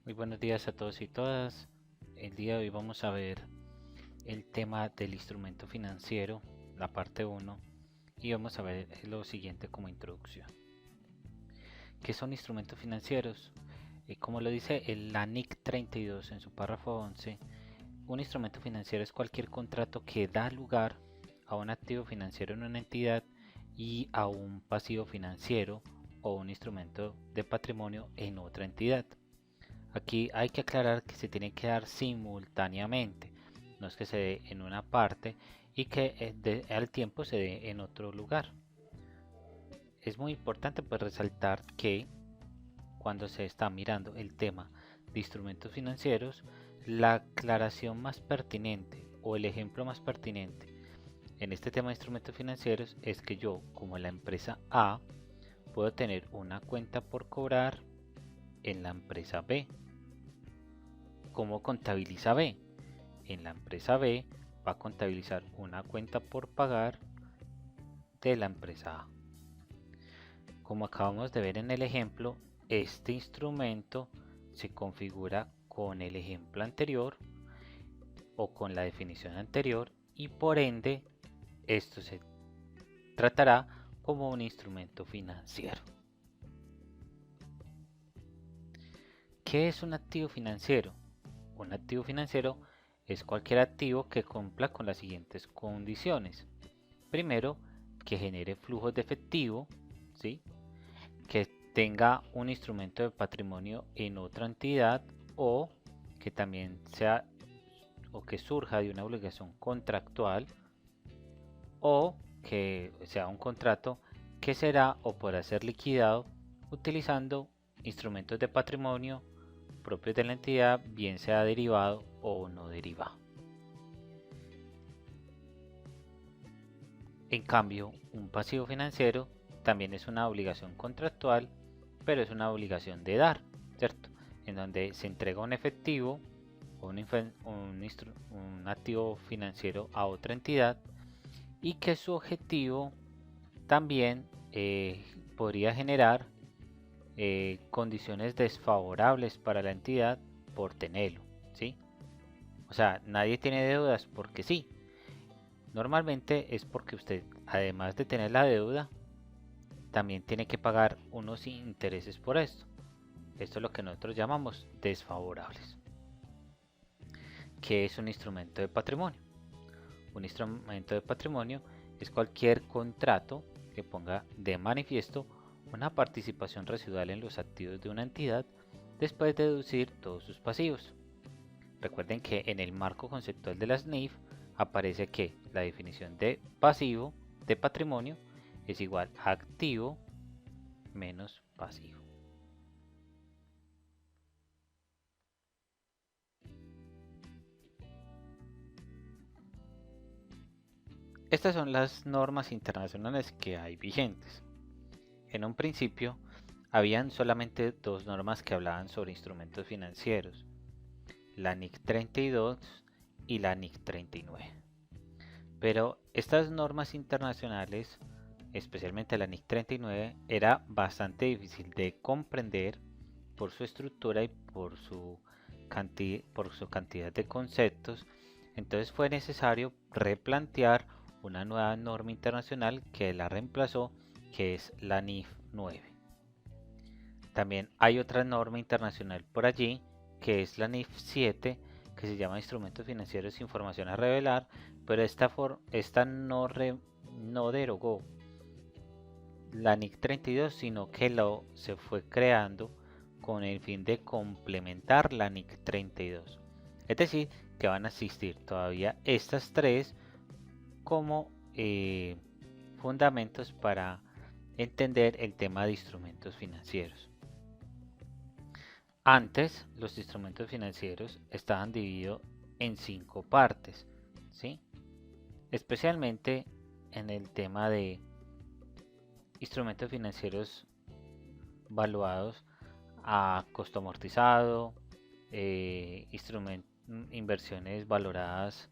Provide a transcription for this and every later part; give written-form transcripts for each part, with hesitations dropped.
Muy buenos días a todos y todas. El día de hoy vamos a ver el tema del instrumento financiero, la parte 1, y vamos a ver lo siguiente como introducción. ¿Qué son instrumentos financieros? Como lo dice la NIC 32 en su párrafo 11, un instrumento financiero es cualquier contrato que da lugar a un activo financiero en una entidad y a un pasivo financiero o un instrumento de patrimonio en otra entidad. Aquí hay que aclarar que se tiene que dar simultáneamente, no es que se dé en una parte y que al tiempo se dé en otro lugar. Es muy importante pues resaltar que cuando se está mirando el tema de instrumentos financieros, la aclaración más pertinente o el ejemplo más pertinente en este tema de instrumentos financieros es que yo, como la empresa A, puedo tener una cuenta por cobrar en la empresa B. ¿Cómo contabiliza B? En la empresa B va a contabilizar una cuenta por pagar de la empresa A. Como acabamos de ver en el ejemplo, este instrumento se configura con el ejemplo anterior o con la definición anterior y por ende esto se tratará como un instrumento financiero. ¿Qué es un activo financiero? Un activo financiero es cualquier activo que cumpla con las siguientes condiciones. Primero, que genere flujos de efectivo, ¿sí? Que tenga un instrumento de patrimonio en otra entidad o que también sea o que surja de una obligación contractual o que sea un contrato que será o podrá ser liquidado utilizando instrumentos de patrimonio propios de la entidad, bien sea derivado o no derivado. En cambio, un pasivo financiero también es una obligación contractual, pero es una obligación de dar, ¿cierto? En donde se entrega un efectivo o un activo financiero a otra entidad y que su objetivo también podría generar condiciones desfavorables para la entidad por tenerlo, ¿sí? O sea, nadie tiene deudas porque sí. Normalmente es porque usted, además de tener la deuda, también tiene que pagar unos intereses por esto. Esto es lo que nosotros llamamos desfavorables. ¿Qué es un instrumento de patrimonio? Un instrumento de patrimonio es cualquier contrato que ponga de manifiesto una participación residual en los activos de una entidad después de deducir todos sus pasivos. Recuerden que en el marco conceptual de las NIF aparece que la definición de pasivo de patrimonio es igual a activo menos pasivo. Estas son las normas internacionales que hay vigentes. En un principio, habían solamente dos normas que hablaban sobre instrumentos financieros, la NIC 32 y la NIC 39. Pero estas normas internacionales, especialmente la NIC 39, era bastante difícil de comprender por su estructura y por su cantidad de conceptos. Entonces fue necesario replantear una nueva norma internacional que la reemplazó, que es la NIF 9. También hay otra norma internacional por allí, que es la NIF 7, que se llama Instrumentos Financieros e Información a Revelar, pero esta no derogó la NIC 32, sino que se fue creando con el fin de complementar la NIC 32. Es decir, que van a existir todavía estas tres como fundamentos para entender el tema de instrumentos financieros. Antes, los instrumentos financieros estaban divididos en 5 partes, ¿sí? Especialmente en el tema de instrumentos financieros valuados a costo amortizado, inversiones valoradas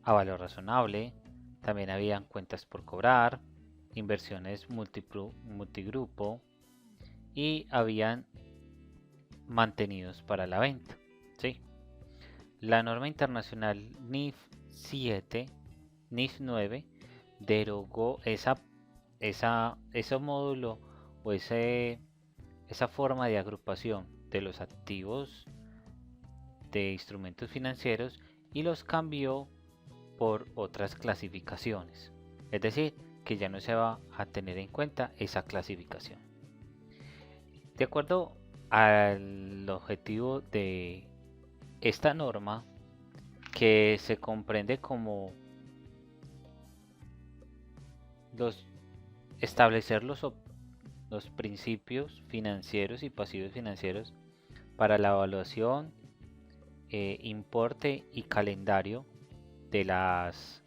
a valor razonable, también habían cuentas por cobrar, inversiones multigrupo y habían mantenidos para la venta. ¿Sí? La norma internacional NIF 7, NIF 9 derogó ese módulo o esa forma de agrupación de los activos de instrumentos financieros y los cambió por otras clasificaciones. Es decir, que ya no se va a tener en cuenta esa clasificación. De acuerdo al objetivo de esta norma, que se comprende como establecer los principios financieros y pasivos financieros para la evaluación, importe y calendario de los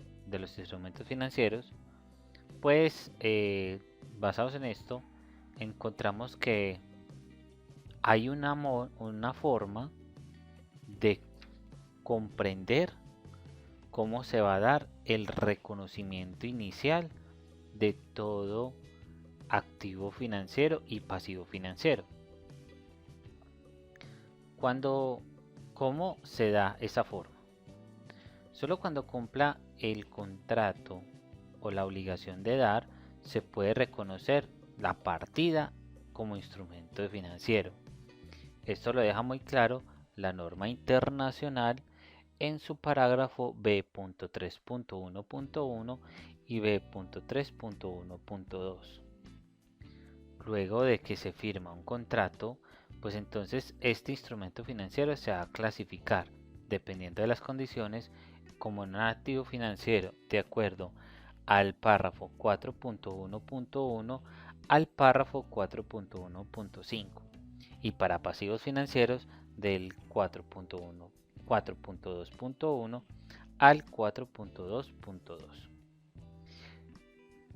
instrumentos financieros, pues basados en esto encontramos que hay una forma de comprender cómo se va a dar el reconocimiento inicial de todo activo financiero y pasivo financiero. ¿Cómo se da esa forma? Solo cuando cumpla el contrato o la obligación de dar, se puede reconocer la partida como instrumento financiero. Esto lo deja muy claro la norma internacional en su parágrafo B.3.1.1 y B.3.1.2. Luego de que se firma un contrato, pues entonces este instrumento financiero se va a clasificar, dependiendo de las condiciones, como un activo financiero de acuerdo al párrafo 4.1.1 al párrafo 4.1.5 y para pasivos financieros del 4.2.1 al 4.2.2.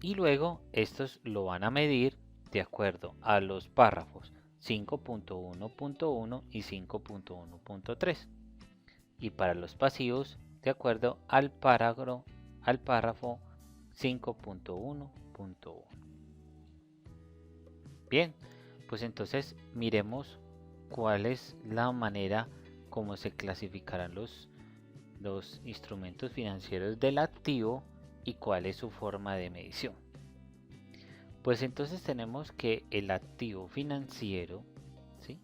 Y luego estos lo van a medir de acuerdo a los párrafos 5.1.1 y 5.1.3 y para los pasivos de acuerdo al párrafo 5.1.1. Bien, pues entonces miremos cuál es la manera como se clasificarán los instrumentos financieros del activo y cuál es su forma de medición. Pues entonces tenemos que el activo financiero, ¿sí?,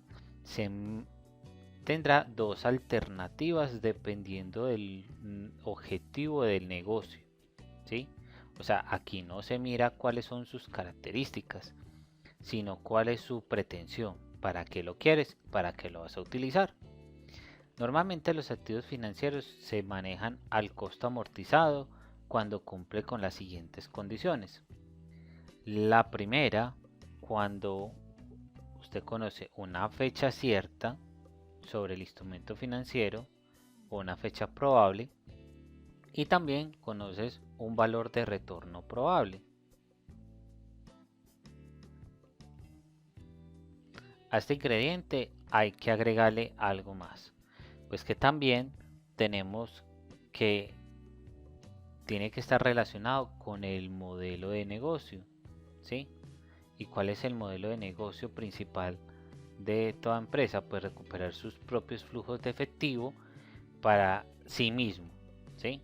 tendrá dos alternativas dependiendo del objetivo del negocio, ¿sí? O sea, aquí no se mira cuáles son sus características, sino cuál es su pretensión, para qué lo quieres, para qué lo vas a utilizar. Normalmente los activos financieros se manejan al costo amortizado cuando cumple con las siguientes condiciones. La primera, cuando usted conoce una fecha cierta sobre el instrumento financiero o una fecha probable y también conoces un valor de retorno probable. A este ingrediente hay que agregarle algo más, pues que también tenemos que tiene que estar relacionado con el modelo de negocio, ¿sí? ¿Y cuál es el modelo de negocio principal de toda empresa? Pues recuperar sus propios flujos de efectivo para sí mismo, ¿sí?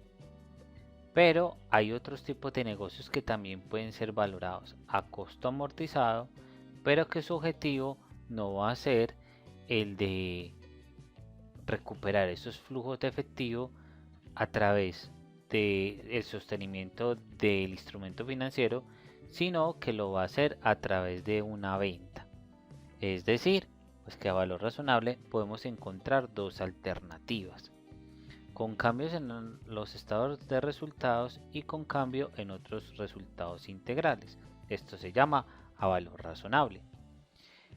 Pero hay otros tipos de negocios que también pueden ser valorados a costo amortizado, pero que su objetivo no va a ser el de recuperar esos flujos de efectivo a través del sostenimiento del instrumento financiero, sino que lo va a hacer a través de una venta. Es decir, pues que a valor razonable podemos encontrar dos alternativas, con cambios en los estados de resultados y con cambio en otros resultados integrales. Esto se llama a valor razonable.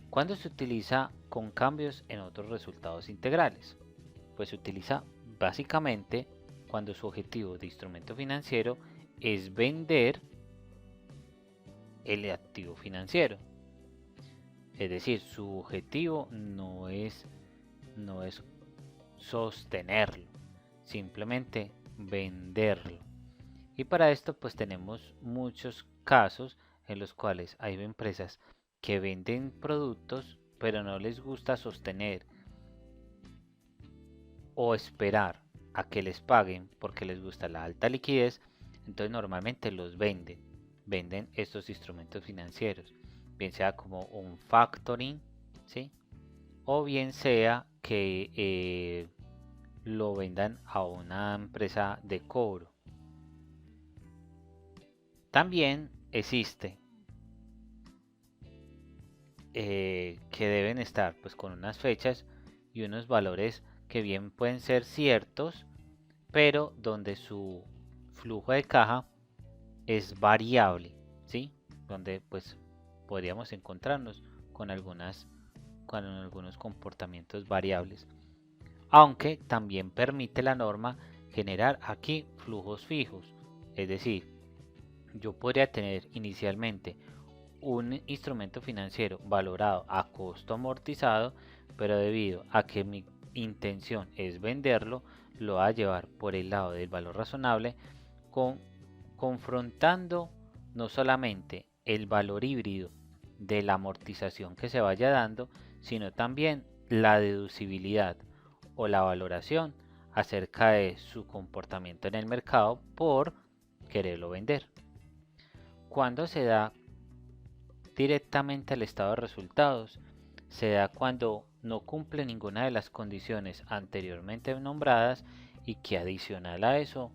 ¿Cuándo se utiliza con cambios en otros resultados integrales? Pues se utiliza básicamente cuando su objetivo de instrumento financiero es vender el activo financiero. Es decir, su objetivo no es sostenerlo, simplemente venderlo. Y para esto pues tenemos muchos casos en los cuales hay empresas que venden productos pero no les gusta sostener o esperar a que les paguen porque les gusta la alta liquidez, entonces normalmente los venden estos instrumentos financieros, bien sea como un factoring, ¿sí? O bien sea que lo vendan a una empresa de cobro. También existe que deben estar pues con unas fechas y unos valores que bien pueden ser ciertos, pero donde su flujo de caja es variable, ¿sí? Donde pues podríamos encontrarnos con algunos comportamientos variables, aunque también permite la norma generar aquí flujos fijos, es decir, yo podría tener inicialmente un instrumento financiero valorado a costo amortizado, pero debido a que mi intención es venderlo, lo va a llevar por el lado del valor razonable, confrontando no solamente el valor híbrido de la amortización que se vaya dando, sino también la deducibilidad o la valoración acerca de su comportamiento en el mercado por quererlo vender. Cuando se da directamente al estado de resultados, se da cuando no cumple ninguna de las condiciones anteriormente nombradas y que adicional a eso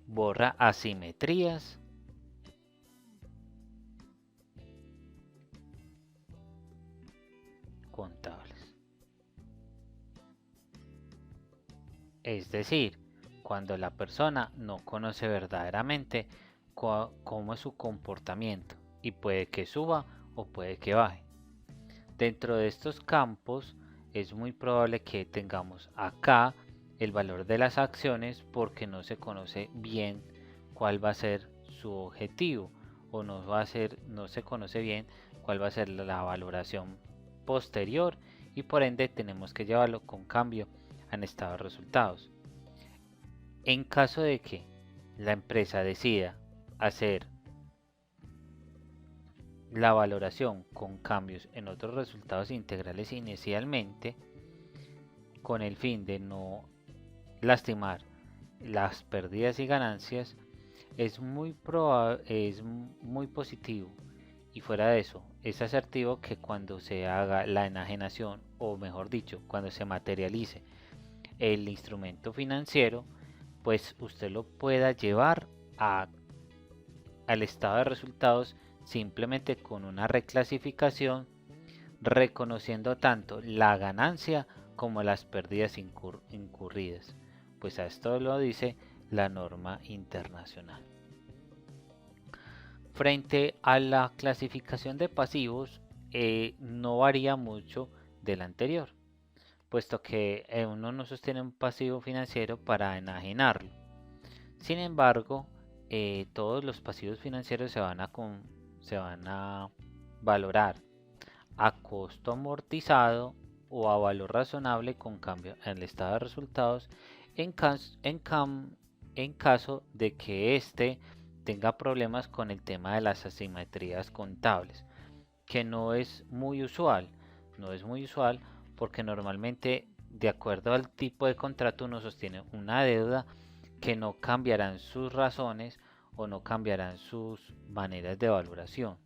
borra asimetrías contables. Es decir, cuando la persona no conoce verdaderamente cómo es su comportamiento y puede que suba o puede que baje. Dentro de estos campos es muy probable que tengamos acá el valor de las acciones porque no se conoce bien cuál va a ser su objetivo o no se conoce bien cuál va a ser la valoración posterior y por ende tenemos que llevarlo con cambio en estado de resultados. En caso de que la empresa decida hacer la valoración con cambios en otros resultados integrales inicialmente, con el fin de no lastimar las pérdidas y ganancias, es muy positivo y fuera de eso es asertivo que cuando se haga la enajenación o mejor dicho cuando se materialice el instrumento financiero, pues usted lo pueda llevar al estado de resultados simplemente con una reclasificación, reconociendo tanto la ganancia como las pérdidas incurridas, pues a esto lo dice la norma internacional. Frente a la clasificación de pasivos, no varía mucho del anterior, puesto que uno no sostiene un pasivo financiero para enajenarlo. Sin embargo, todos los pasivos financieros se van a valorar a costo amortizado o a valor razonable con cambio en el estado de resultados en caso de que éste tenga problemas con el tema de las asimetrías contables, que no es muy usual porque normalmente de acuerdo al tipo de contrato uno sostiene una deuda que no cambiarán sus razones o no cambiarán sus maneras de valoración.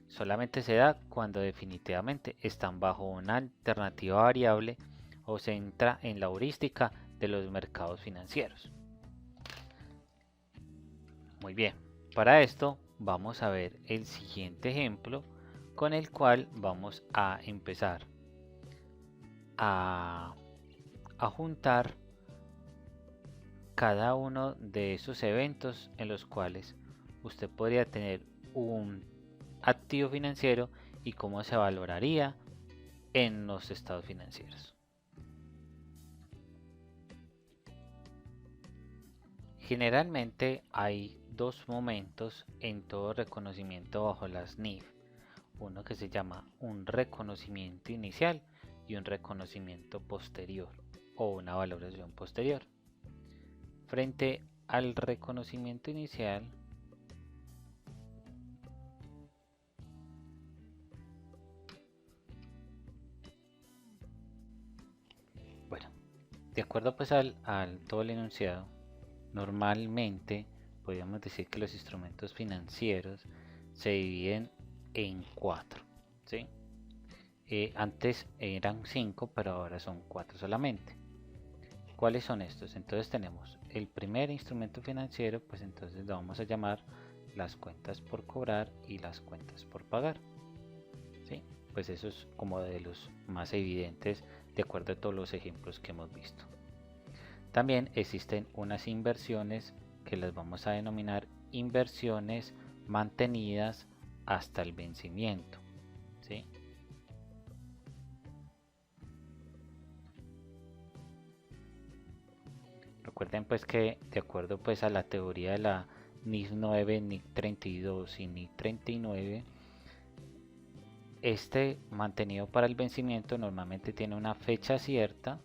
Solamente se da cuando definitivamente están bajo una alternativa variable o se entra en la heurística de los mercados financieros. Muy bien, para esto vamos a ver el siguiente ejemplo con el cual vamos a empezar a juntar cada uno de esos eventos en los cuales usted podría tener un activo financiero y cómo se valoraría en los estados financieros. Generalmente hay dos momentos en todo reconocimiento bajo las NIF, uno que se llama un reconocimiento inicial y un reconocimiento posterior o una valoración posterior. Frente al reconocimiento inicial, De acuerdo pues al todo el enunciado, normalmente podríamos decir que los instrumentos financieros se dividen en cuatro, ¿sí? Antes eran cinco, pero ahora son cuatro solamente. ¿Cuáles son estos? Entonces tenemos el primer instrumento financiero, pues entonces lo vamos a llamar las cuentas por cobrar y las cuentas por pagar, ¿sí? Pues eso es como de los más evidentes de acuerdo a todos los ejemplos que hemos visto. También existen unas inversiones que las vamos a denominar inversiones mantenidas hasta el vencimiento, ¿sí? Recuerden pues que de acuerdo pues a la teoría de la NIF 9, NIF 32 y NIF 39, este mantenido para el vencimiento normalmente tiene una fecha cierta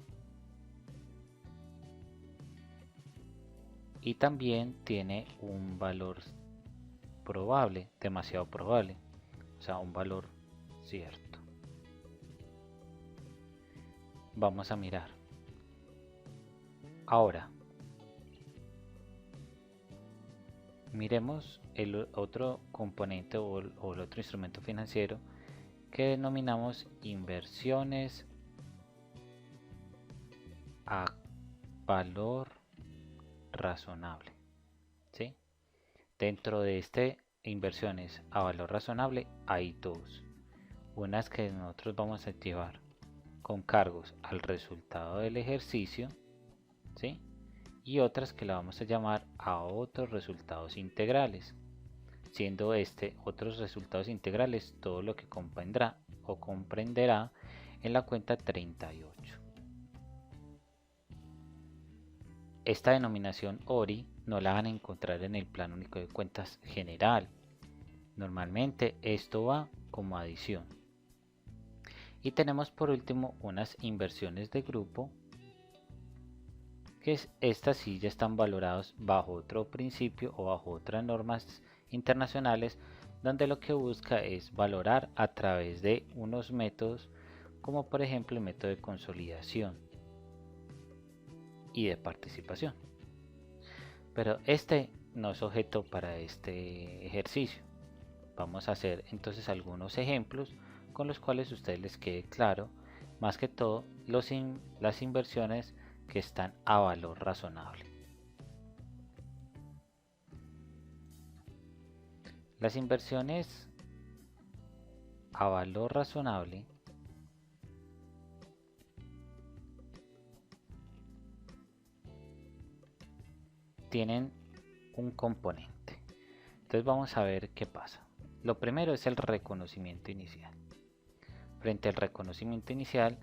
y también tiene un valor probable, demasiado probable, o sea, un valor cierto. Vamos a mirar. Ahora, miremos el otro componente o el otro instrumento financiero que denominamos inversiones a valor razonable, ¿sí? Dentro de este inversiones a valor razonable hay dos. Unas que nosotros vamos a llevar con cargos al resultado del ejercicio, ¿sí? Y otras que la vamos a llamar a otros resultados integrales, siendo este otros resultados integrales todo lo que comprenderá o comprenderá en la cuenta 38. Esta denominación ORI no la van a encontrar en el Plan Único de Cuentas general. Normalmente esto va como adición. Y tenemos por último unas inversiones de grupo, que estas sí ya están valoradas bajo otro principio o bajo otras normas internacionales, donde lo que busca es valorar a través de unos métodos como por ejemplo el método de consolidación y de participación. Pero este no es objeto para este ejercicio. Vamos a hacer entonces algunos ejemplos con los cuales a ustedes les quede claro, más que todo las inversiones que están a valor razonable. Las inversiones a valor razonable tienen un componente. Entonces vamos a ver qué pasa. Lo primero es el reconocimiento inicial. Frente al reconocimiento inicial,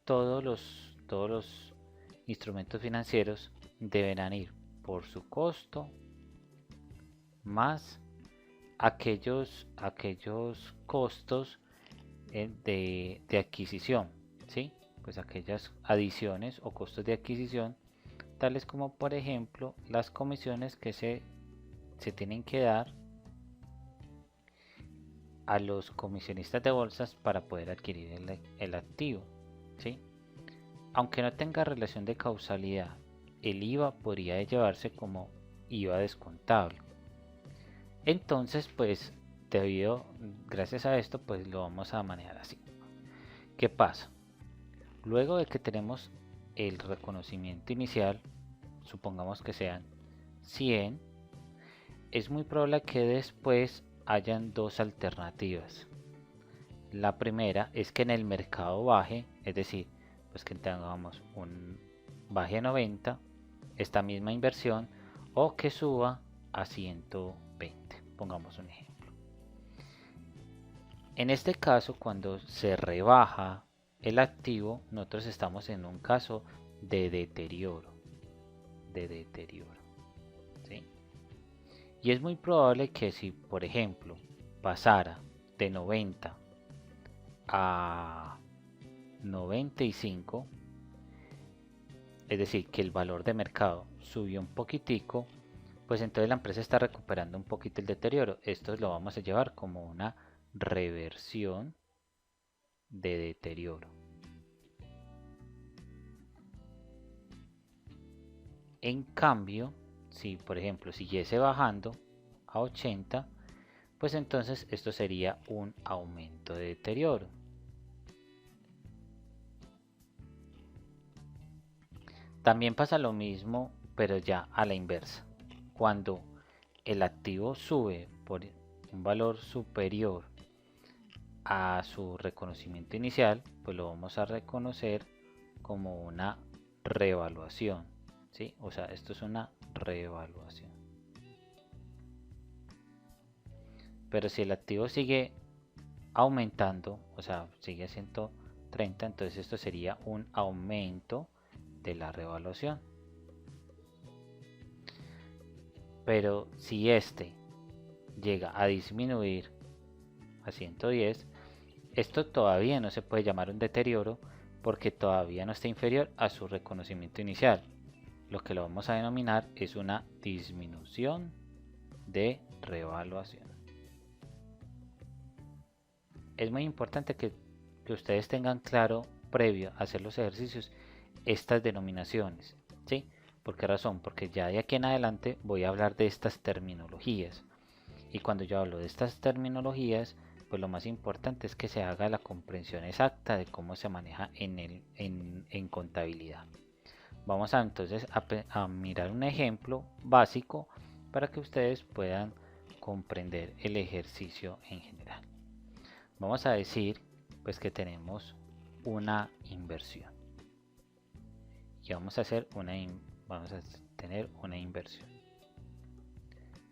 todos los instrumentos financieros deberán ir por su costo más aquellos costos de adquisición, ¿sí? Pues aquellas adiciones o costos de adquisición, tales como por ejemplo las comisiones que se tienen que dar a los comisionistas de bolsas para poder adquirir el activo, ¿sí? Aunque no tenga relación de causalidad, el IVA podría llevarse como IVA descontable. Entonces, pues, gracias a esto, pues lo vamos a manejar así. ¿Qué pasa? Luego de que tenemos el reconocimiento inicial, supongamos que sean 100, es muy probable que después hayan dos alternativas. La primera es que en el mercado baje, es decir, pues que tengamos un baje a 90, esta misma inversión, o que suba a 120, pongamos un ejemplo. En este caso, cuando se rebaja el activo, nosotros estamos en un caso de deterioro, ¿sí? Y es muy probable que si, por ejemplo, pasara de 90 a 95, es decir, que el valor de mercado subió un poquitico, pues entonces la empresa está recuperando un poquito el deterioro. Esto lo vamos a llevar como una reversión de deterioro. En cambio, si por ejemplo siguiese bajando a 80, pues entonces esto sería un aumento de deterioro. También pasa lo mismo, pero ya a la inversa. Cuando el activo sube por un valor superior a su reconocimiento inicial, pues lo vamos a reconocer como una revaluación, ¿sí? O sea, esto es una revaluación. Pero si el activo sigue aumentando, o sea, sigue a 130, entonces esto sería un aumento de la revaluación. Pero si este llega a disminuir a 110, esto todavía no se puede llamar un deterioro porque todavía no está inferior a su reconocimiento inicial. Lo que lo vamos a denominar es una disminución de revaluación. Es muy importante que ustedes tengan claro previo a hacer los ejercicios estas denominaciones, ¿sí? ¿Por qué razón? Porque ya de aquí en adelante voy a hablar de estas terminologías. Y cuando yo hablo de estas terminologías, pues lo más importante es que se haga la comprensión exacta de cómo se maneja en contabilidad. Vamos a entonces a mirar un ejemplo básico para que ustedes puedan comprender el ejercicio en general. Vamos a decir pues que tenemos una inversión y vamos a tener una inversión.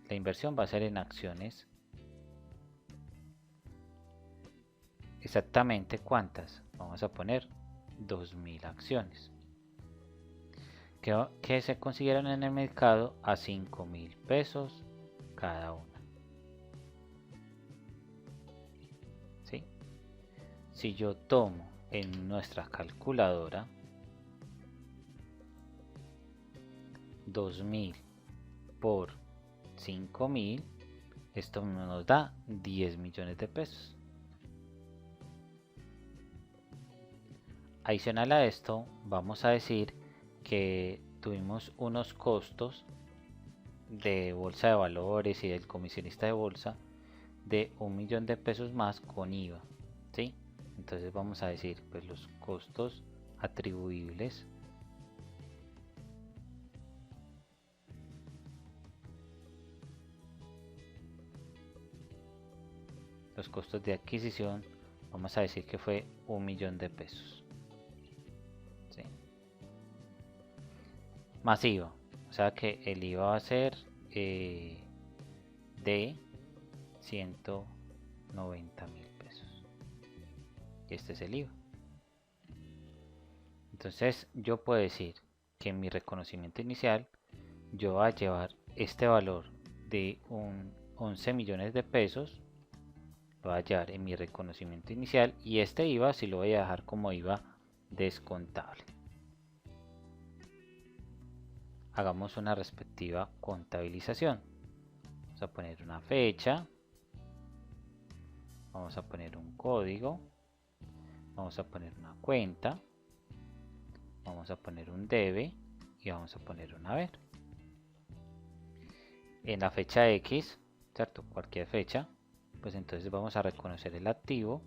La inversión va a ser en acciones. Exactamente cuántas, vamos a poner 2000 acciones que se consiguieron en el mercado a 5000 pesos cada una. ¿Sí? Si yo tomo en nuestra calculadora 2000 por 5000, esto nos da 10 millones de pesos. Adicional a esto, vamos a decir que tuvimos unos costos de bolsa de valores y del comisionista de bolsa de 1.000.000 de pesos más con IVA, ¿sí? Entonces vamos a decir pues los costos atribuibles los costos de adquisición, vamos a decir que fue 1.000.000 de pesos, ¿sí? Más IVA, o sea que el IVA va a ser de 190.000 pesos y este es el IVA. Entonces yo puedo decir que en mi reconocimiento inicial yo voy a llevar este valor de 11 millones de pesos, lo voy a llevar en mi reconocimiento inicial y este IVA sí lo voy a dejar como IVA descontable. Hagamos una respectiva contabilización. Vamos a poner una fecha, vamos a poner un código, vamos a poner una cuenta, vamos a poner un debe y vamos a poner un haber. En la fecha X, ¿cierto? Cualquier fecha, pues entonces vamos a reconocer el activo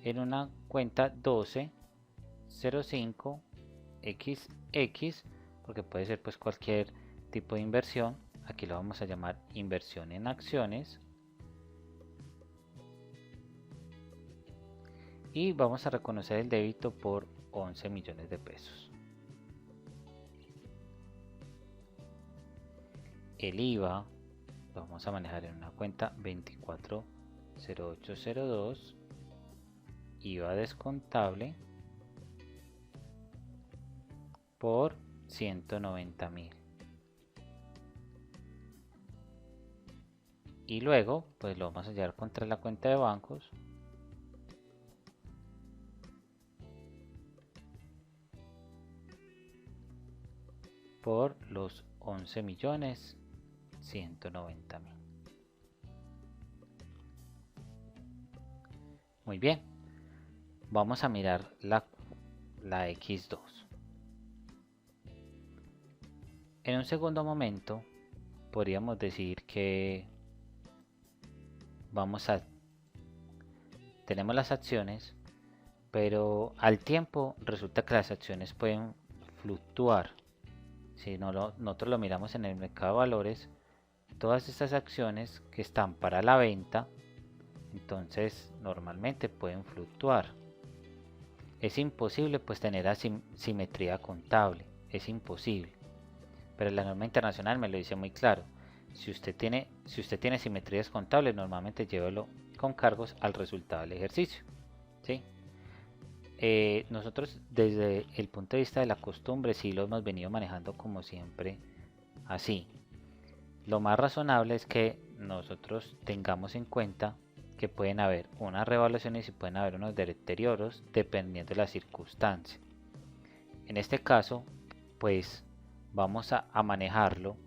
en una cuenta 1205XX, porque puede ser pues cualquier tipo de inversión. Aquí lo vamos a llamar inversión en acciones. Y vamos a reconocer el débito por 11 millones de pesos. El IVA lo vamos a manejar en una cuenta 240802, IVA descontable por 190.000. Y luego pues lo vamos a llevar contra la cuenta de bancos por los 11.190.000. Muy bien, vamos a mirar la X2. En un segundo momento podríamos decir que tenemos las acciones, pero al tiempo resulta que las acciones pueden fluctuar. Si nosotros lo miramos en el mercado de valores, todas estas acciones que están para la venta, entonces normalmente pueden fluctuar. Es imposible pues tener simetría contable, es imposible. Pero la norma internacional me lo dice muy claro. Si usted tiene simetrías contables, normalmente llévelo con cargos al resultado del ejercicio, ¿sí? Nosotros desde el punto de vista de la costumbre sí lo hemos venido manejando como siempre así. Lo más razonable es que nosotros tengamos en cuenta que pueden haber unas revaluaciones y pueden haber unos deterioros dependiendo de la circunstancia. En este caso, pues vamos a manejarlo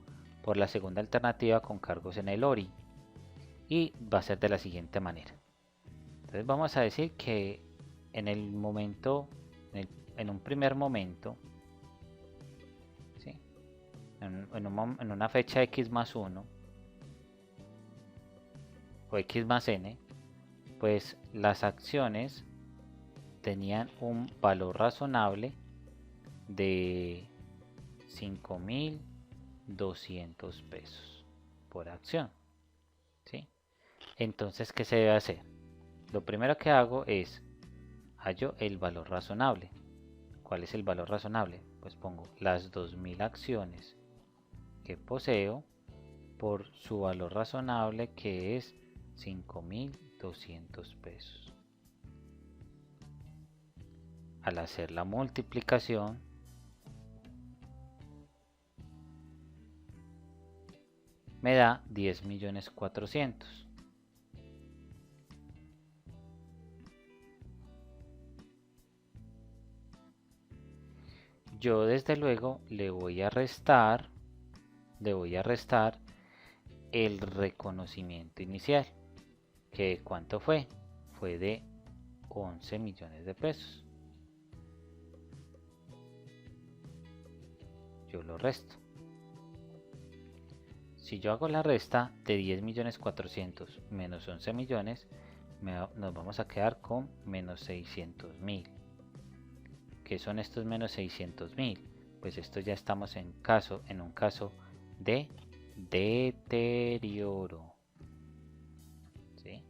por la segunda alternativa con cargos en el ORI y va a ser de la siguiente manera. Entonces vamos a decir que en el momento, en un primer momento, ¿sí? en una fecha x más 1 o x más n, pues las acciones tenían un valor razonable de 5.200 pesos por acción, ¿sí? Entonces, ¿qué se debe hacer? Lo primero que hago es hallo el valor razonable. ¿Cuál es el valor razonable? Pues pongo las 2.000 acciones que poseo por su valor razonable, que es 5.200 pesos. Al hacer la multiplicación, me da 10.400.000. Yo desde luego le voy a restar el reconocimiento inicial, que ¿cuánto fue? Fue de 11 millones de pesos. Yo lo resto. Si yo hago la resta de 10.400.000 menos 11 millones, nos vamos a quedar con menos 600.000. ¿Qué son estos menos 600.000? Pues esto ya estamos en un caso de deterioro, ¿sí?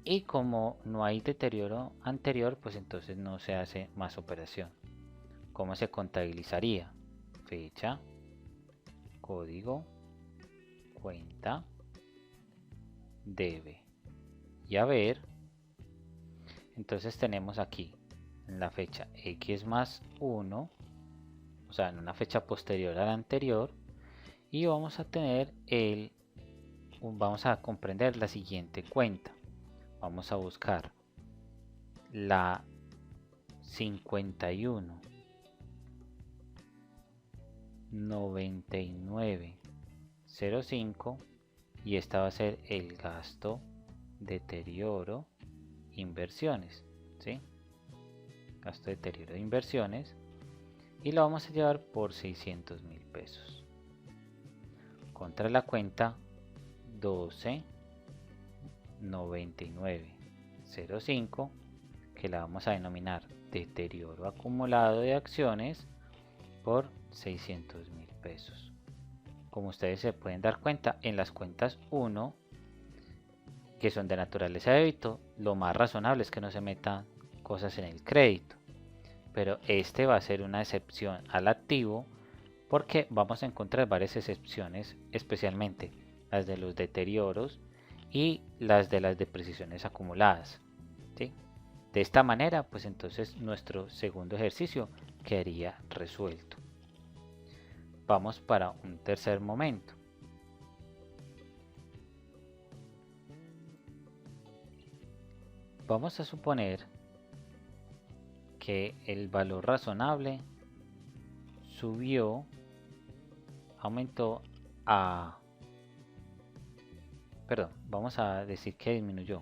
Y como no hay deterioro anterior, pues entonces no se hace más operación. ¿Cómo se contabilizaría? Fecha, código, cuenta, debe y haber. Entonces tenemos aquí en la fecha x más 1, o sea, en una fecha posterior a la anterior, y vamos a tener vamos a comprender la siguiente cuenta. Vamos a buscar la 51.9905 y esta va a ser el gasto deterioro inversiones, ¿sí? Gasto deterioro de inversiones, y lo vamos a llevar por 600.000 pesos contra la cuenta 12.9905, que la vamos a denominar deterioro acumulado de acciones por 600.000 pesos. Como ustedes se pueden dar cuenta, en las cuentas 1, que son de naturaleza de débito, lo más razonable es que no se metan cosas en el crédito, pero este va a ser una excepción al activo, porque vamos a encontrar varias excepciones, especialmente las de los deterioros y las de las depreciaciones acumuladas, ¿sí? De esta manera, pues entonces nuestro segundo ejercicio quedaría resuelto. Vamos para un tercer momento. Vamos a suponer que el valor razonable aumentó vamos a decir que disminuyó.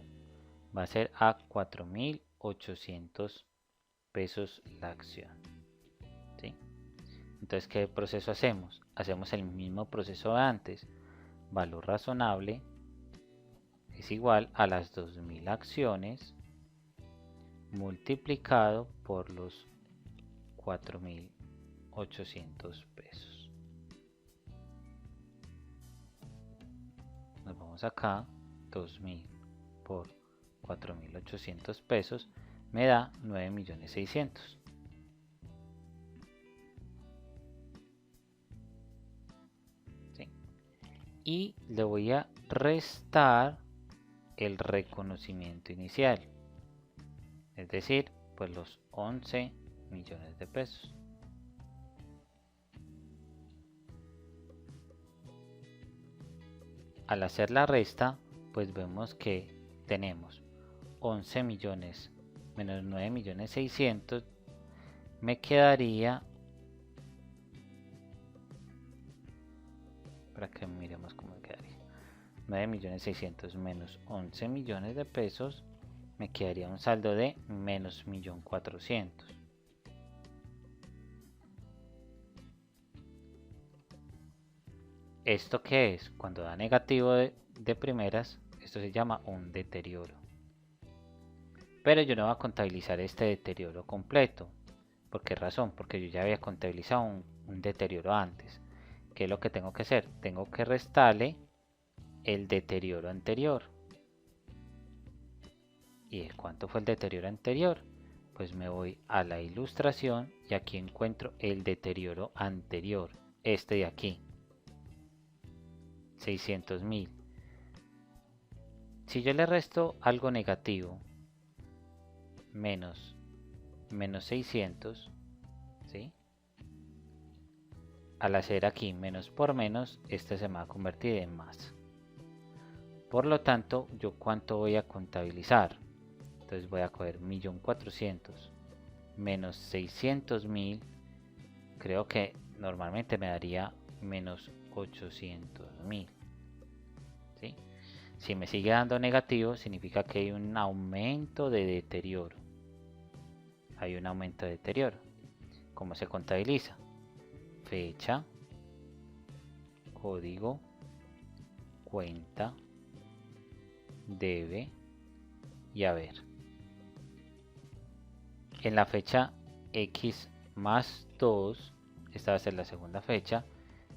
Va a ser a 4.800 pesos la acción, ¿sí? Entonces, ¿qué proceso hacemos? Hacemos el mismo proceso de antes. Valor razonable es igual a las 2000 acciones multiplicado por los 4800 pesos. Nos vamos acá, 2000 por 4800 pesos me da 9.600.000. ¿Sí? Y le voy a restar el reconocimiento inicial, es decir, pues los 11 millones de pesos. Al hacer la resta, pues vemos que tenemos 11 millones menos 9.600.000, me quedaría, para que miremos cómo me quedaría, 9.600.000 menos 11 millones de pesos, me quedaría un saldo de menos 1.400.000. ¿Esto qué es? Cuando da negativo de primeras, esto se llama un deterioro. Pero yo no voy a contabilizar este deterioro completo. ¿Por qué razón? Porque yo ya había contabilizado un deterioro antes. ¿Qué es lo que tengo que hacer? Tengo que restarle el deterioro anterior. ¿Y cuánto fue el deterioro anterior? Pues me voy a la ilustración y aquí encuentro el deterioro anterior, este de aquí, 600.000. Si yo le resto algo negativo, menos 600, ¿sí? Al hacer aquí menos por menos, este se me va a convertir en más. Por lo tanto, ¿yo cuánto voy a contabilizar? Entonces voy a coger 1.400.000 menos 600.000. Creo que normalmente me daría menos 800.000. ¿Sí? Si me sigue dando negativo, significa que hay un aumento de deterioro. Hay un aumento de deterioro. ¿Cómo se contabiliza? Fecha, código, cuenta, debe y haber. En la fecha X más 2, esta va a ser la segunda fecha,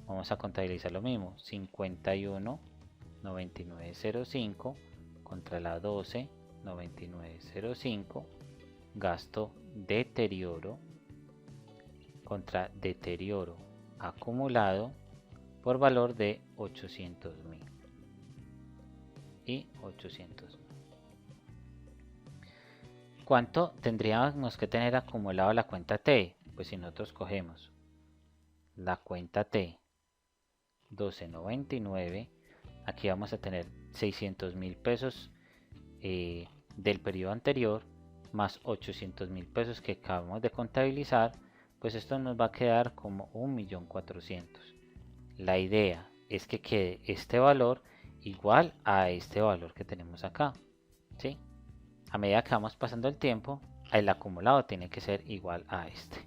vamos a contabilizar lo mismo, 51.9905 contra la 12.9905, gasto deterioro contra deterioro acumulado por valor de 800.000 y 800.000. ¿Cuánto tendríamos que tener acumulado la cuenta T? Pues si nosotros cogemos la cuenta T 12.99, aquí vamos a tener 600.000 pesos del periodo anterior más 800.000 pesos que acabamos de contabilizar, pues esto nos va a quedar como 1.400.000. La idea es que quede este valor igual a este valor que tenemos acá, ¿sí? A medida que vamos pasando el tiempo, el acumulado tiene que ser igual a este.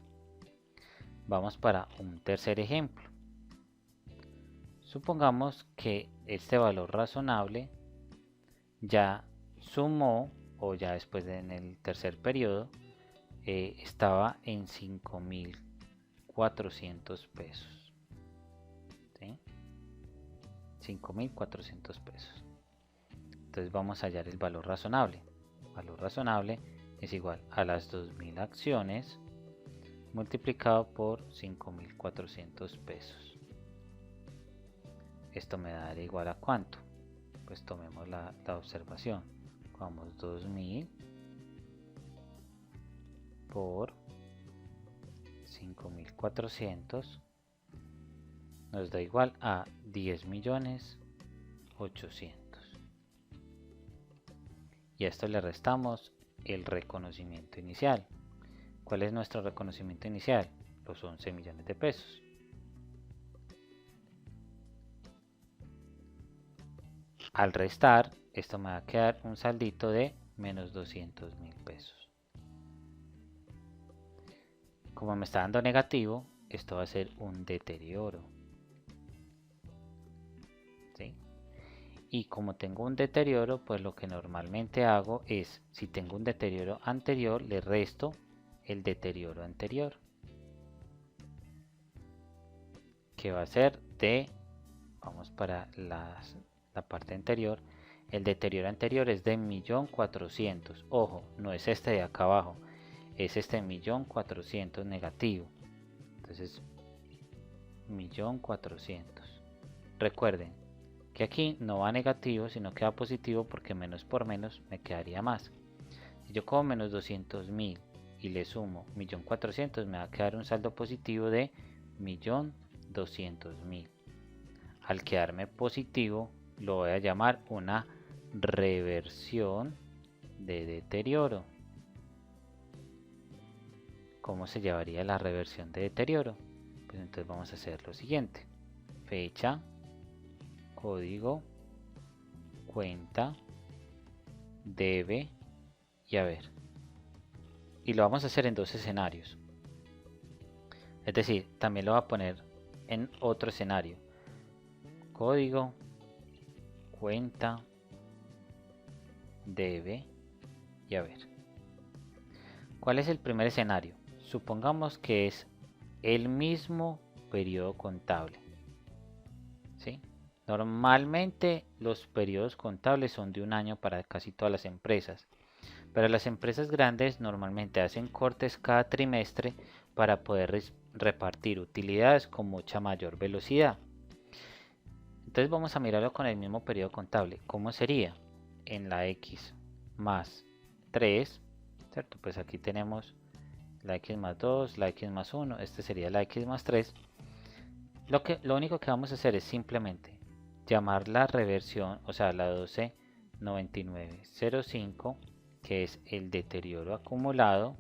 Vamos para un tercer ejemplo. Supongamos que este valor razonable ya sumó, o ya después en el tercer periodo, estaba en 5.400 pesos. ¿Sí? 5.400 pesos. Entonces vamos a hallar el valor razonable. Valor razonable es igual a las 2.000 acciones multiplicado por 5.400 pesos. Esto me dará igual a ¿cuánto? Pues tomemos la observación. Vamos 2.000 por 5.400 nos da igual a 10.800.000. Y a esto le restamos el reconocimiento inicial. ¿Cuál es nuestro reconocimiento inicial? Los 11 millones de pesos. Al restar, esto me va a quedar un saldito de menos 200.000 pesos. Como me está dando negativo, esto va a ser un deterioro, ¿sí? Y como tengo un deterioro, pues lo que normalmente hago es, si tengo un deterioro anterior, le resto el deterioro anterior, que va a ser de, vamos para la parte anterior, el deterioro anterior es de 1.400.000, ojo, no es este de acá abajo, es este 1.400.000 negativo, entonces 1.400.000. Recuerden que aquí no va negativo, sino que va positivo, porque menos por menos me quedaría más. Si yo cojo menos 200.000 y le sumo 1.400.000, me va a quedar un saldo positivo de 1.200.000. Al quedarme positivo, lo voy a llamar una reversión de deterioro. ¿Cómo se llevaría la reversión de deterioro? Pues entonces vamos a hacer lo siguiente: fecha, código, cuenta, debe y haber. Y lo vamos a hacer en dos escenarios. Es decir, también lo voy a poner en otro escenario: código, cuenta, debe y haber. ¿Cuál es el primer escenario? Supongamos que es el mismo periodo contable, ¿sí? Normalmente los periodos contables son de un año para casi todas las empresas, pero las empresas grandes normalmente hacen cortes cada trimestre para poder repartir utilidades con mucha mayor velocidad. Entonces vamos a mirarlo con el mismo periodo contable. ¿Cómo sería? En la X más 3, ¿cierto? Pues aquí tenemos la X más 2, la X más 1, este sería la X más 3. Lo único que vamos a hacer es simplemente llamar la reversión, o sea, la 129905, que es el deterioro acumulado,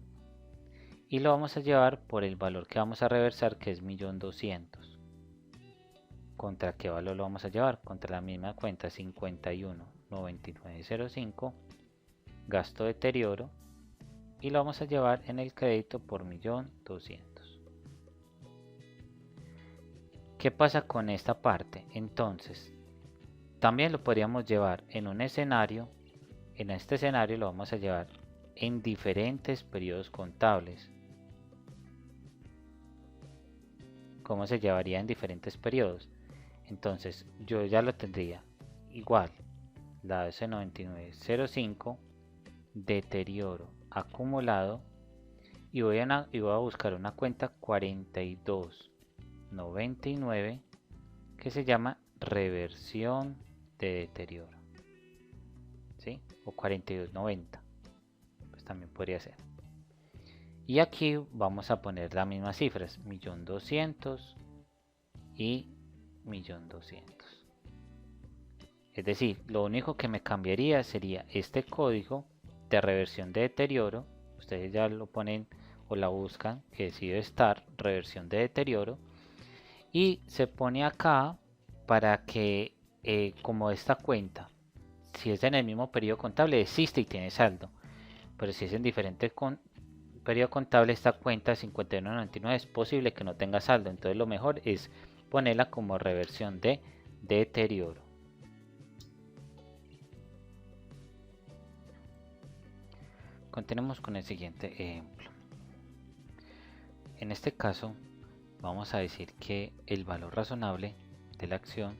y lo vamos a llevar por el valor que vamos a reversar, que es 1.200.000. ¿Contra qué valor lo vamos a llevar? Contra la misma cuenta 519905, gasto deterioro, y lo vamos a llevar en el crédito por 1.200.000. ¿Qué pasa con esta parte? Entonces, también lo podríamos llevar en un escenario. En este escenario lo vamos a llevar en diferentes periodos contables. ¿Cómo se llevaría en diferentes periodos? Entonces, yo ya lo tendría igual, la S9905, deterioro acumulado, y voy a buscar una cuenta 4299 que se llama reversión de deterioro, ¿sí? O 4290, pues también podría ser. Y aquí vamos a poner las mismas cifras, 1.200.000 y 1.200.000. Es decir, lo único que me cambiaría sería este código de reversión de deterioro. Ustedes ya lo ponen o la buscan, que decide estar reversión de deterioro, y se pone acá para que como esta cuenta, si es en el mismo periodo contable, existe y tiene saldo, pero si es en diferente periodo contable, esta cuenta 5199 es posible que no tenga saldo. Entonces lo mejor es ponerla como reversión de deterioro. Continuemos con el siguiente ejemplo. En este caso vamos a decir que el valor razonable de la acción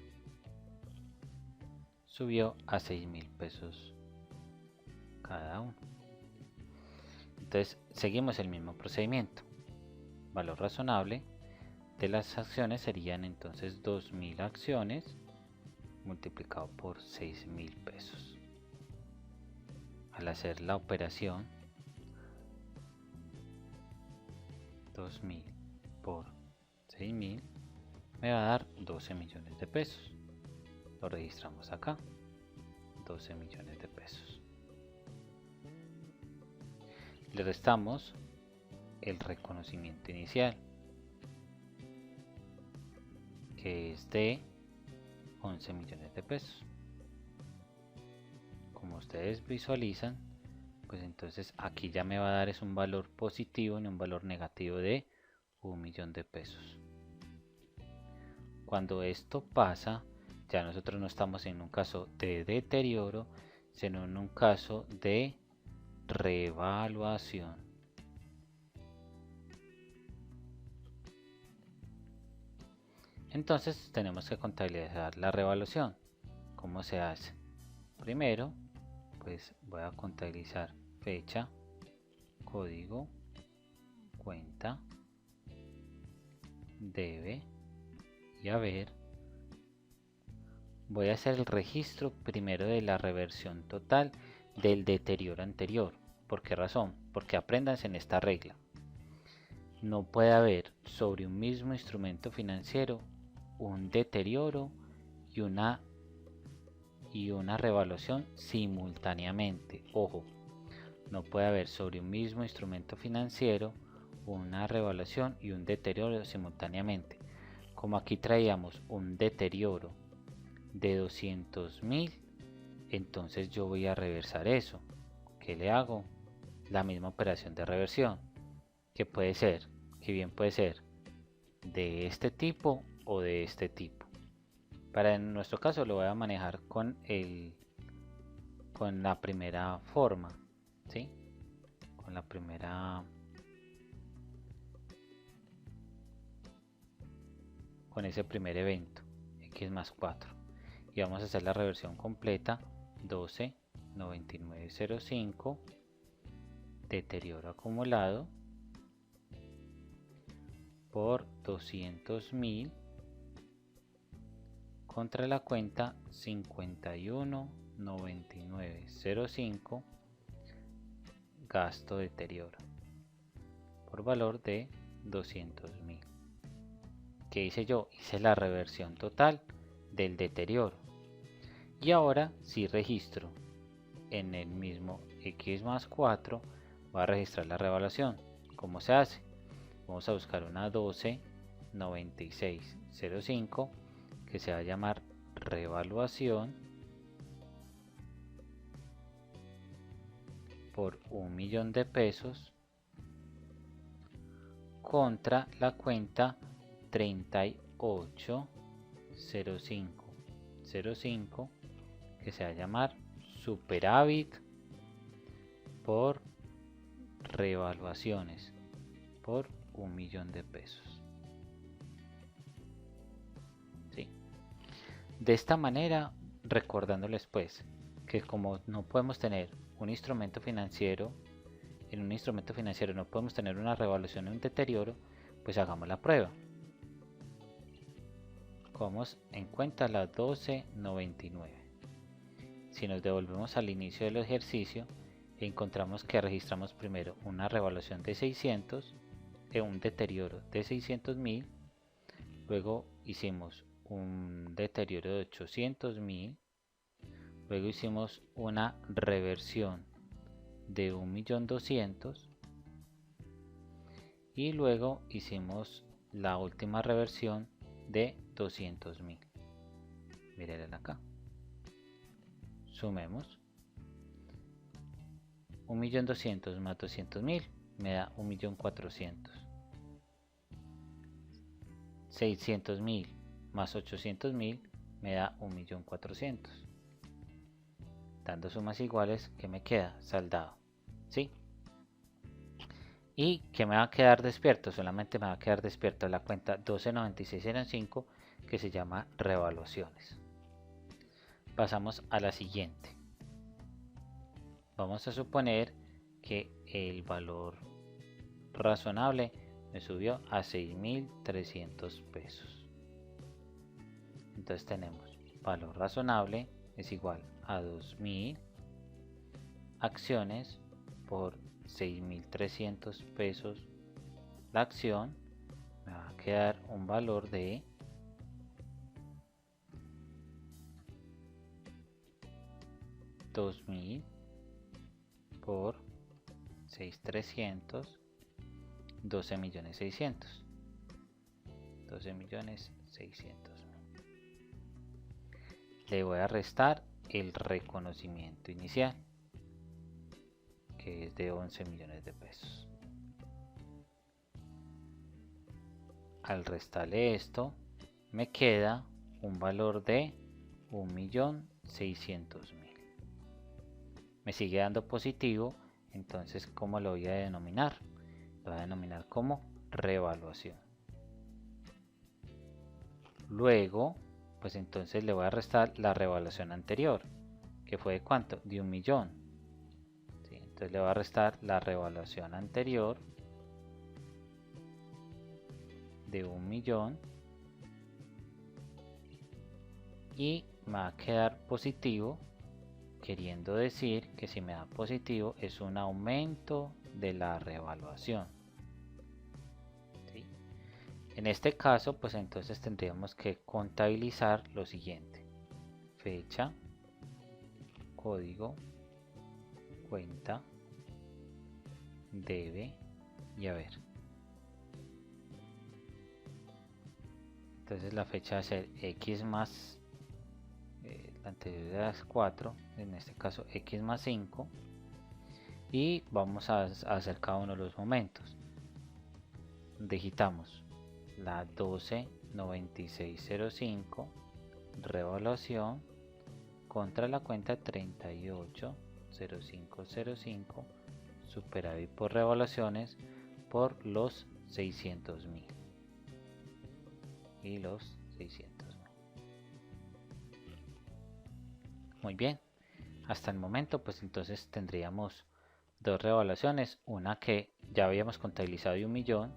subió a 6.000 pesos cada uno. Entonces seguimos el mismo procedimiento. Valor razonable de las acciones serían entonces 2.000 acciones multiplicado por 6.000 pesos. Al hacer la operación, 2.000 por 6.000 me va a dar 12 millones de pesos. Lo registramos acá, 12 millones de pesos. Le restamos el reconocimiento inicial, que es de 11 millones de pesos. Como ustedes visualizan, pues entonces aquí ya me va a dar es un valor positivo y un valor negativo de 1.000.000 de pesos. Cuando esto pasa, ya nosotros no estamos en un caso de deterioro, sino en un caso de revaluación. Entonces tenemos que contabilizar la revaluación. ¿Cómo se hace? Primero, pues voy a contabilizar fecha, código, cuenta, debe y haber. Voy a hacer el registro primero de la reversión total del deterioro anterior. ¿Por qué razón? Porque apréndanse en esta regla. No puede haber sobre un mismo instrumento financiero un deterioro y una revaluación simultáneamente. Ojo, no puede haber sobre un mismo instrumento financiero una revaluación y un deterioro simultáneamente. Como aquí traíamos un deterioro de 200.000, entonces yo voy a reversar eso. ¿Qué le hago? La misma operación de reversión, que puede ser, que bien puede ser de este tipo o de este tipo. Para en nuestro caso lo voy a manejar con la primera forma, ¿sí? Con la primera, con ese primer evento, x más 4. Y vamos a hacer la reversión completa, 12.9905, deterioro acumulado por 200.000 contra la cuenta 51.9905, gasto deterioro, por valor de 200.000. ¿Qué hice yo? Hice la reversión total del deterioro. Y ahora si registro en el mismo x más 4, voy a registrar la revaluación. ¿Cómo se hace? Vamos a buscar una 12.9605 que se va a llamar revaluación por 1.000.000 de pesos contra la cuenta 38.0505 que se va a llamar superávit por revaluaciones por 1.000.000 de pesos. ¿Sí? De esta manera, recordándoles pues que como no podemos tener un instrumento financiero, en un instrumento financiero no podemos tener una revaluación o un deterioro, pues hagamos la prueba. Tomamos en cuenta la 12.99. Si nos devolvemos al inicio del ejercicio, encontramos que registramos primero una revaluación de 600, un deterioro de 600.000, luego hicimos un deterioro de 800.000, luego hicimos una reversión de 1.200.000 y luego hicimos la última reversión de 200.000. Miren acá. Sumemos. 1.200.000 más 200.000 me da 1.400.000. 600.000 más 800.000 me da 1.400.000. Dando sumas iguales, ¿qué me queda? Saldado. ¿Sí? ¿Y qué me va a quedar despierto? Solamente me va a quedar despierto la cuenta 12.9605 que se llama revaluaciones. Pasamos a la siguiente. Vamos a suponer que el valor razonable me subió a 6.300 pesos. Entonces tenemos valor razonable es igual a 2.000 acciones por 6.300 pesos la acción. Me va a quedar un valor de 2.000 por 6.300, 12.600.000. 12.600.000. Le voy a restar el reconocimiento inicial, que es de 11 millones de pesos. al restarle esto, me queda un valor de 1.600.000. Me sigue dando positivo, entonces ¿cómo lo voy a denominar? Lo voy a denominar como revaluación. Luego, pues entonces le voy a restar la revaluación anterior, que fue de ¿cuánto? De 1.000.000. ¿Sí? Entonces le voy a restar la revaluación anterior de 1.000.000 y me va a quedar positivo, queriendo decir que si me da positivo es un aumento de la revaluación. ¿Sí? En este caso, pues entonces tendríamos que contabilizar lo siguiente: fecha, código, cuenta, debe y haber. Entonces la fecha va a ser x más la anterior era 4, en este caso x más 5, y vamos a hacer cada uno de los momentos. Digitamos la 129605 revaluación contra la cuenta 380505 superávit por revaluaciones por los 600.000 y los 600.000. Muy bien, hasta el momento pues entonces tendríamos dos revaluaciones, una que ya habíamos contabilizado de 1.000.000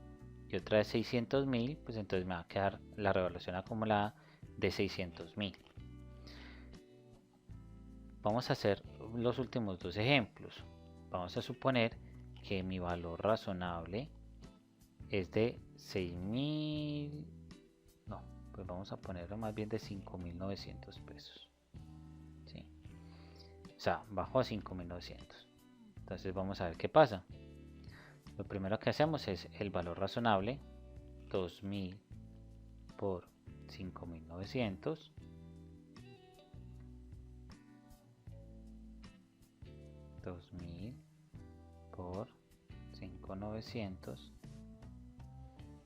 y otra de 600.000, pues entonces me va a quedar la revaluación acumulada de 600.000. Vamos a hacer los últimos dos ejemplos. Vamos a suponer que mi valor razonable es de 6.000, no, pues vamos a ponerlo más bien de 5.900 pesos. ¿Sí? O sea, bajó a 5.900. Entonces vamos a ver qué pasa. Lo primero que hacemos es el valor razonable, 2.000 por 5.900. Por 5.900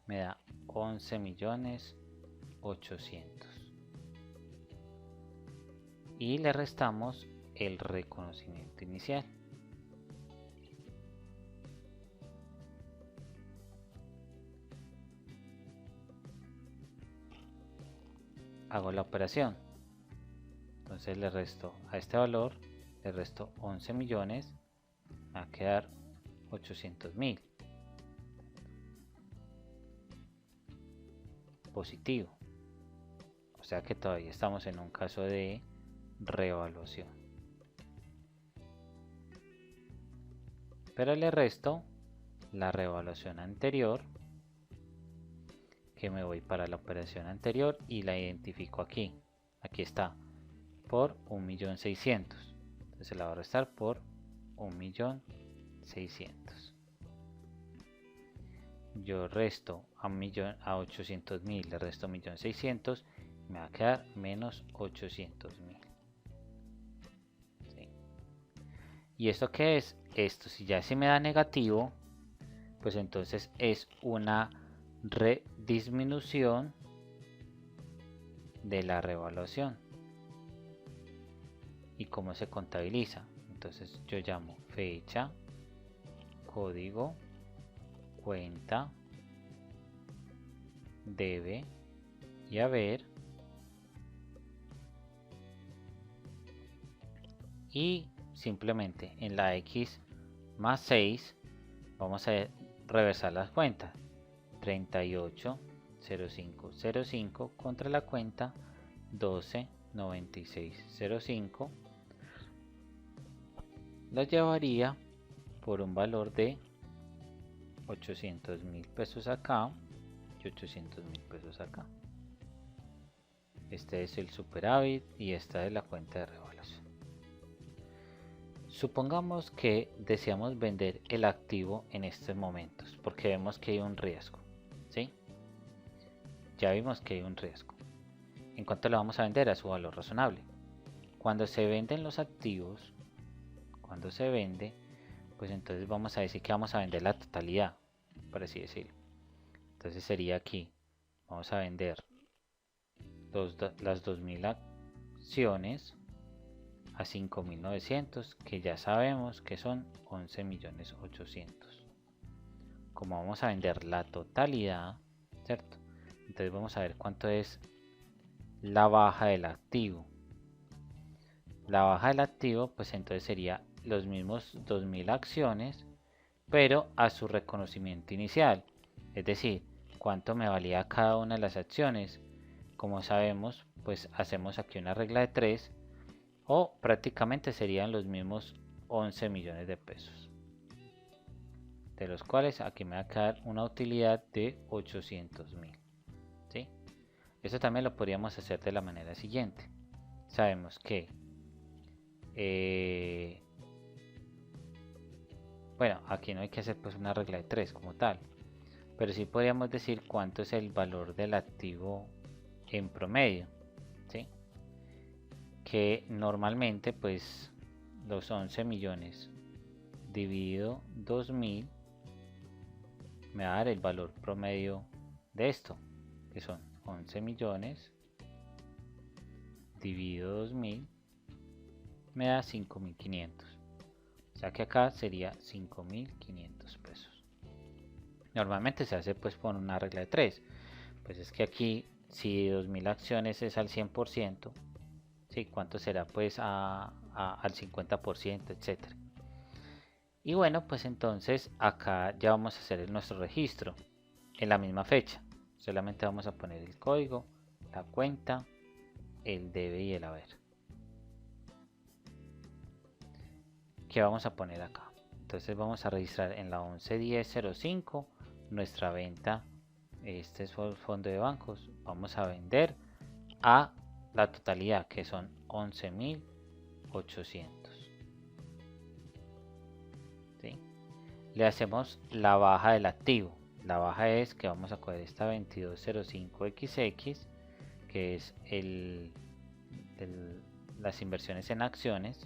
me da 11.800.000 y le restamos el reconocimiento inicial. Hago la operación, entonces le resto a este valor, le resto 11 millones, me va a quedar 800.000 positivo, o sea que todavía estamos en un caso de revaluación, pero le resto la revaluación anterior, que me voy para la operación anterior y la identifico aquí está, por 1.600.000, entonces se la va a restar por 1.600.000. Yo resto a 800.000, le resto 1.600.000, me va a quedar menos 800.000. ¿Sí? ¿Y esto qué es? Esto, si ya se me da negativo, pues entonces es una disminución de la revaluación. ¿Y cómo se contabiliza? Entonces yo llamo fecha, código, cuenta, debe y haber, y simplemente en la x más 6 vamos a reversar las cuentas. 380505 contra la cuenta 129605 la llevaría por un valor de 800.000 pesos acá y 800.000 pesos acá. Este es el superávit y esta es la cuenta de revaluación. Supongamos que deseamos vender el activo en estos momentos porque vemos que hay un riesgo, ¿sí? Ya vimos que hay un riesgo. ¿En cuánto lo vamos a vender? A su valor razonable. Cuando se venden los activos, pues entonces vamos a decir que vamos a vender la totalidad, por así decirlo. Entonces sería aquí vamos a vender las 2000 acciones a 5.900, que ya sabemos que son 11.800.000. Como vamos a vender la totalidad, ¿cierto? Entonces vamos a ver cuánto es la baja del activo. La baja del activo, pues entonces sería los mismos 2000 acciones, pero a su reconocimiento inicial. Es decir, cuánto me valía cada una de las acciones. Como sabemos, pues hacemos aquí una regla de 3, o prácticamente serían los mismos 11 millones de pesos, de los cuales aquí me va a quedar una utilidad de 800.000. ¿Sí? Eso también lo podríamos hacer de la manera siguiente. Sabemos que bueno, aquí no hay que hacer pues una regla de 3 como tal, pero sí podríamos decir cuánto es el valor del activo en promedio, ¿sí? Que normalmente pues los 11 millones dividido 2000 me va a dar el valor promedio de esto, que son 11 millones dividido 2000 me da 5.500. O sea que acá sería 5.500 pesos. Normalmente se hace pues por una regla de 3. Pues es que aquí si 2000 acciones es al 100%, ¿sí? ¿Cuánto será pues al 50%, etcétera? Y bueno, pues entonces acá ya vamos a hacer nuestro registro en la misma fecha. Solamente vamos a poner el código, la cuenta, el debe y el haber. ¿Qué vamos a poner acá? Entonces vamos a registrar en la 111005 nuestra venta. Este es el fondo de bancos. Vamos a vender a la totalidad, que son 11.800. ¿Sí? Le hacemos la baja del activo. La baja es que vamos a coger esta 2205XX, que es las inversiones en acciones.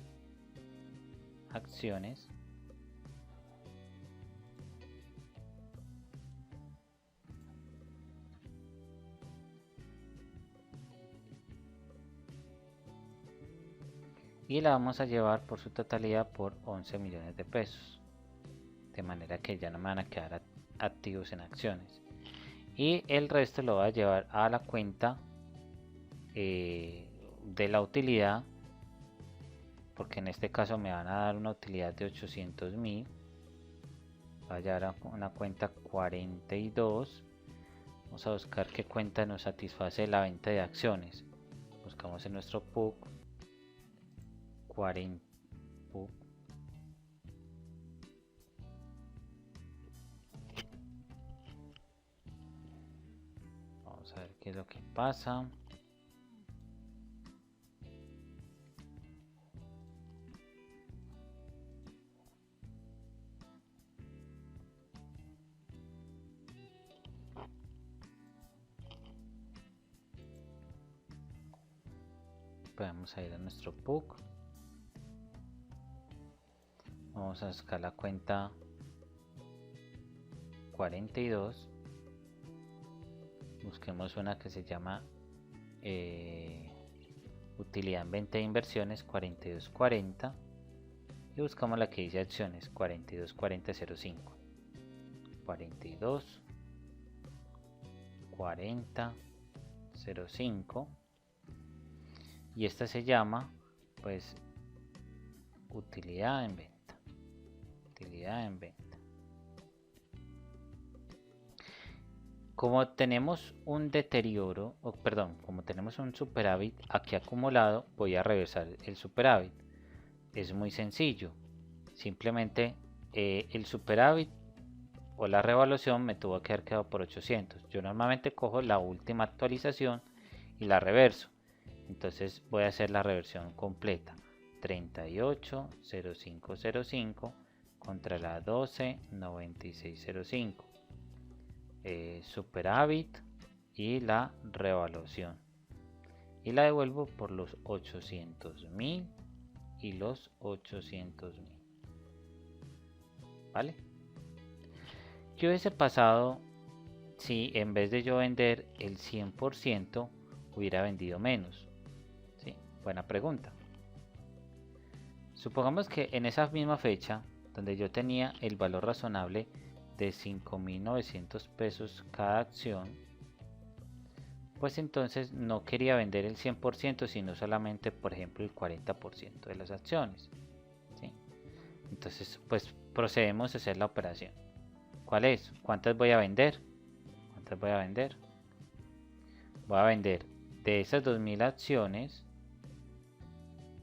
Y la vamos a llevar por su totalidad por 11 millones de pesos, de manera que ya no me van a quedar activos en acciones, y el resto lo voy a llevar a la cuenta de la utilidad, porque en este caso me van a dar una utilidad de 800.000. Voy a llevar a una cuenta 42. Vamos a buscar qué cuenta nos satisface la venta de acciones. Buscamos en nuestro PUC 40. Vamos a ver qué es lo que pasa. Vamos a ir a nuestro PUC. Vamos a buscar la cuenta 42. Busquemos una que se llama utilidad en venta de inversiones 4240, y buscamos la que dice acciones 424005. 424005, y esta se llama pues utilidad en venta. Como tenemos un deterioro, como tenemos un superávit aquí acumulado, voy a reversar el superávit. Es muy sencillo, simplemente el superávit o la revaluación me tuvo que haber quedado por 800. Yo normalmente cojo la última actualización y la reverso. Entonces voy a hacer la reversión completa. 380505 contra la 129605. Superávit y la revaluación. Y la devuelvo por los 800.000 y los 800.000. ¿Vale? ¿Qué hubiese pasado si en vez de yo vender el 100% hubiera vendido menos? ¿Sí? Buena pregunta. Supongamos que en esa misma fecha, donde yo tenía el valor razonable de 5.900 pesos cada acción, pues entonces no quería vender el 100%, sino solamente, por ejemplo, el 40% de las acciones. ¿Sí? Entonces, pues procedemos a hacer la operación. ¿Cuál es? ¿Cuántas voy a vender? ¿Cuántas voy a vender? Voy a vender de esas 2.000 acciones,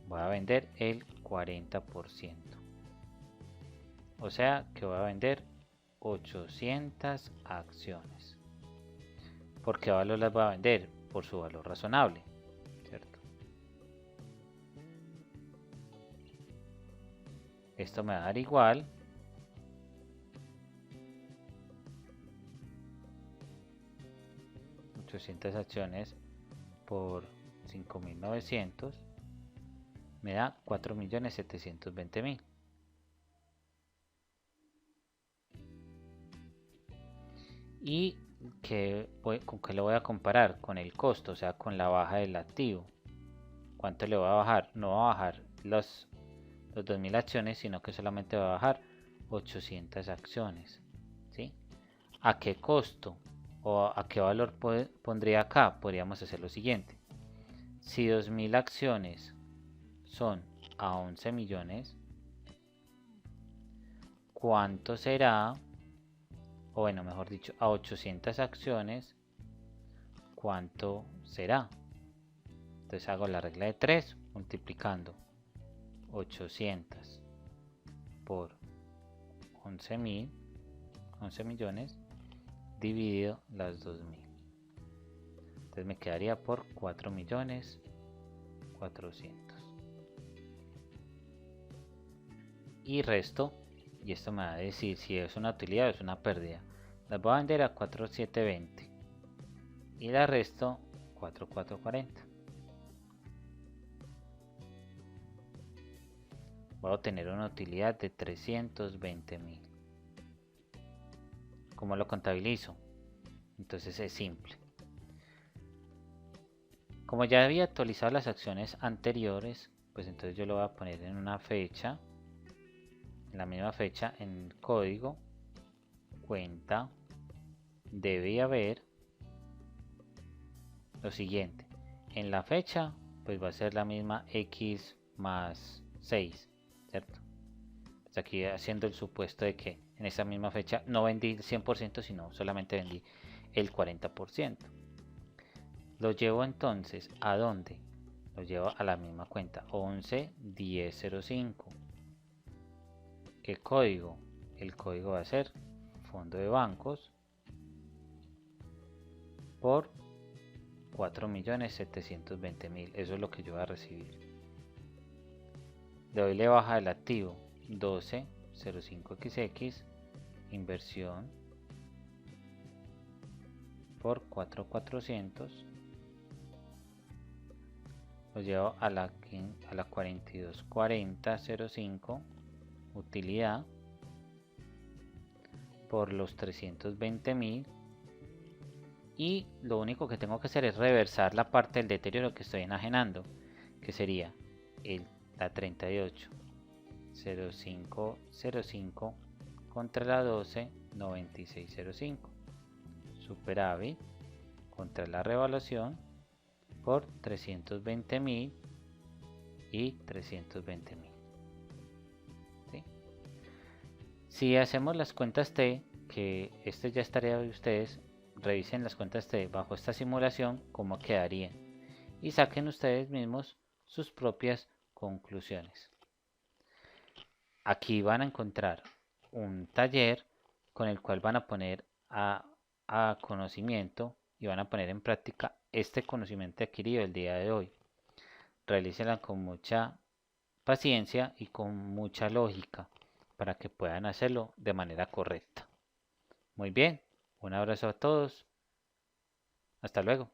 voy a vender el 40%. O sea que voy a vender 800 acciones. ¿Por qué valor las voy a vender? Por su valor razonable, ¿cierto? Esto me va a dar igual 800 acciones por 5.900 me da 4.720.000. ¿Y con qué lo voy a comparar? Con el costo, o sea, con la baja del activo. ¿Cuánto le voy a bajar? No va a bajar los 2.000 acciones, sino que solamente va a bajar 800 acciones. ¿Sí? ¿A qué costo o a qué valor pondría acá? Podríamos hacer lo siguiente. Si 2.000 acciones son a 11 millones, ¿cuánto será? O bueno, mejor dicho, a 800 acciones, ¿cuánto será? Entonces hago la regla de 3 multiplicando 800 por 11 millones dividido las 2.000. Entonces me quedaría por 4.400.000. Y resto, y esto me va a decir si es una utilidad o es una pérdida. Las voy a vender a 4.720 y la resto 4.440. Voy a obtener una utilidad de 320.000. ¿Cómo lo contabilizo? Entonces es simple. Como ya había actualizado las acciones anteriores, pues entonces yo lo voy a poner en una fecha, en la misma fecha, en el código, cuenta, debe haber lo siguiente. En la fecha, pues va a ser la misma x más 6, ¿cierto? Pues aquí haciendo el supuesto de que en esa misma fecha no vendí el 100%, sino solamente vendí el 40%. Lo llevo entonces, ¿a dónde? Lo llevo a la misma cuenta, 111005. ¿Qué código? El código va a ser fondo de bancos por 4.720.000. Eso es lo que yo voy a recibir. Le doy le baja del activo 1205XX, inversión por 4.400. Lo llevo a la 4240.05, utilidad por los 320.000. Y lo único que tengo que hacer es reversar la parte del deterioro que estoy enajenando, que sería la 38.0505 contra la 12.9605, superávit contra la revaluación por 320.000 y 320.000. ¿Sí? Si hacemos las cuentas T, que esto ya estaría de ustedes, revisen las cuentas T bajo esta simulación, cómo quedarían, y saquen ustedes mismos sus propias conclusiones. Aquí van a encontrar un taller con el cual van a poner a conocimiento y van a poner en práctica este conocimiento adquirido el día de hoy. Realícenla con mucha paciencia y con mucha lógica para que puedan hacerlo de manera correcta. Muy bien, un abrazo a todos. Hasta luego.